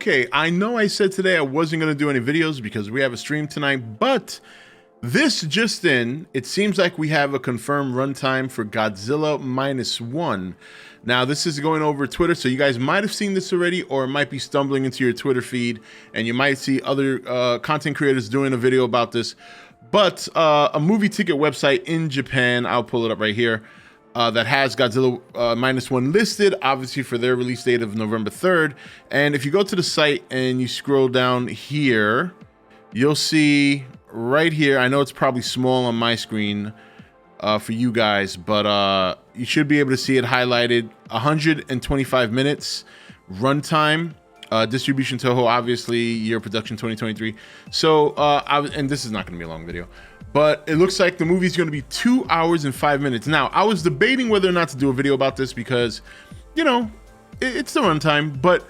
Okay, I know I said today I wasn't going to do any videos because we have a stream tonight, but this just in, it seems like we have a confirmed runtime for Godzilla -1. Now, this is going over Twitter, so you guys might have seen this already, or it might be stumbling into your Twitter feed, and you might see other content creators doing a video about this. But a movie ticket website in Japan, I'll pull it up right here, that has Godzilla -1 listed, obviously for their release date of November 3rd. And if you go to the site and you scroll down here, you'll see right here, I know it's probably small on my screen for you guys, but you should be able to see it highlighted. 125 minutes runtime, distribution Toho, obviously year production 2023. So and this is not going to be a long video, but it looks like the movie is going to be 2 hours and 5 minutes. Now, I was debating whether or not to do a video about this because, you know, it's the runtime, but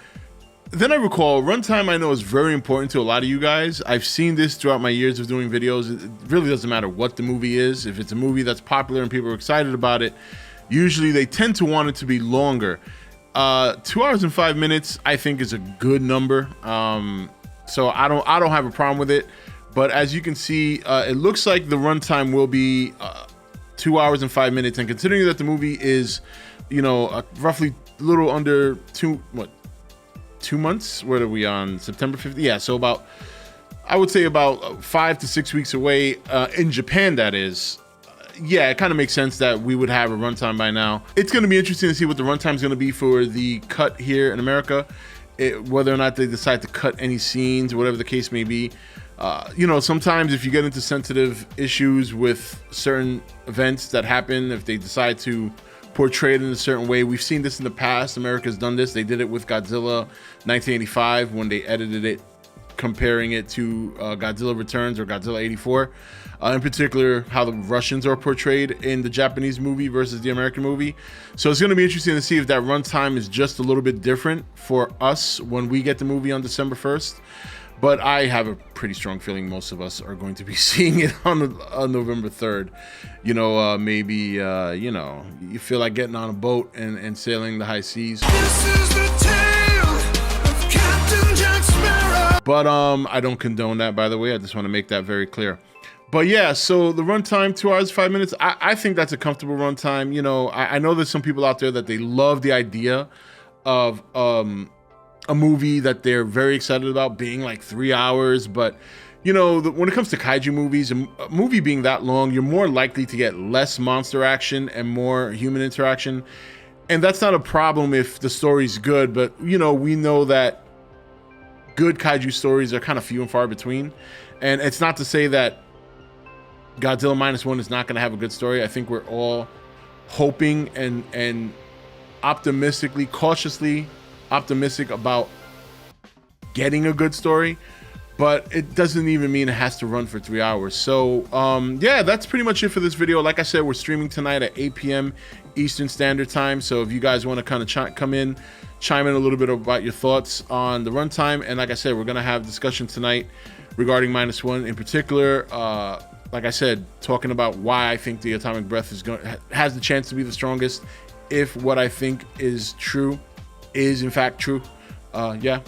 then I recall runtime I know is very important to a lot of you guys. I've seen this throughout my years of doing videos. It really doesn't matter what the movie is. If it's a movie that's popular and people are excited about it, usually they tend to want it to be longer. 2 hours and 5 minutes, I think, is a good number. So I don't have a problem with it. But as you can see, it looks like the runtime will be 2 hours and 5 minutes. And considering that the movie is, you know, roughly a little under 2 months, what are we on, September 5th? Yeah, so about, I would say about 5 to 6 weeks away, in Japan, that is. Yeah, it kind of makes sense that we would have a runtime by now. It's going to be interesting to see what the runtime is going to be for the cut here in America, whether or not they decide to cut any scenes, whatever the case may be. You know, sometimes if you get into sensitive issues with certain events that happen, if they decide to portray it in a certain way, we've seen this in the past. America's done this. They did it with Godzilla 1985 when they edited it, comparing it to Godzilla Returns or Godzilla 84. In particular, how the Russians are portrayed in the Japanese movie versus the American movie. So it's going to be interesting to see if that runtime is just a little bit different for us when we get the movie on December 1st. But I have a pretty strong feeling most of us are going to be seeing it on November 3rd. You know, maybe, you know, you feel like getting on a boat and sailing the high seas. This is the tale of Captain Jack Sparrow. But I don't condone that, by the way. I just want to make that very clear. But yeah, so the runtime, 2 hours, 5 minutes, I think that's a comfortable runtime. You know, I know there's some people out there that they love the idea of a movie that they're very excited about being like 3 hours. But, you know, when it comes to kaiju movies, a movie being that long, you're more likely to get less monster action and more human interaction. And that's not a problem if the story's good. But, you know, we know that good kaiju stories are kind of few and far between. And it's not to say that Godzilla -1 is not going to have a good story. I think we're all hoping and optimistically, cautiously optimistic about getting a good story, but it doesn't even mean it has to run for 3 hours. So yeah, that's pretty much it for this video. Like I said, we're streaming tonight at 8 p.m. Eastern Standard Time. So if you guys want to kind of come in, chime in a little bit about your thoughts on the runtime. And like I said, we're going to have discussion tonight regarding -1 in particular. Like I said, talking about why I think the atomic breath has the chance to be the strongest if what I think is true is in fact true. Yeah.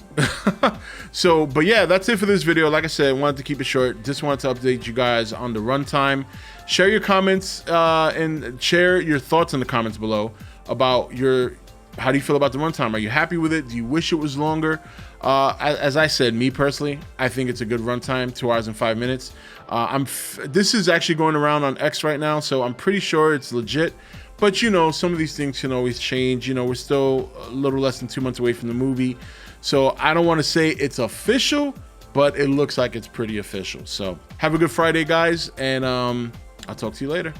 So, but yeah, that's it for this video. Like I said, I wanted to keep it short. Just wanted to update you guys on the runtime. Share your comments and share your thoughts in the comments below about how do you feel about the runtime? Are you happy with it? Do you wish it was longer? As I said, me personally, I think it's a good runtime, 2 hours and 5 minutes. This is actually going around on X right now, so I'm pretty sure it's legit. But, you know, some of these things can always change. You know, we're still a little less than 2 months away from the movie. So I don't want to say it's official, but it looks like it's pretty official. So have a good Friday, guys, and I'll talk to you later.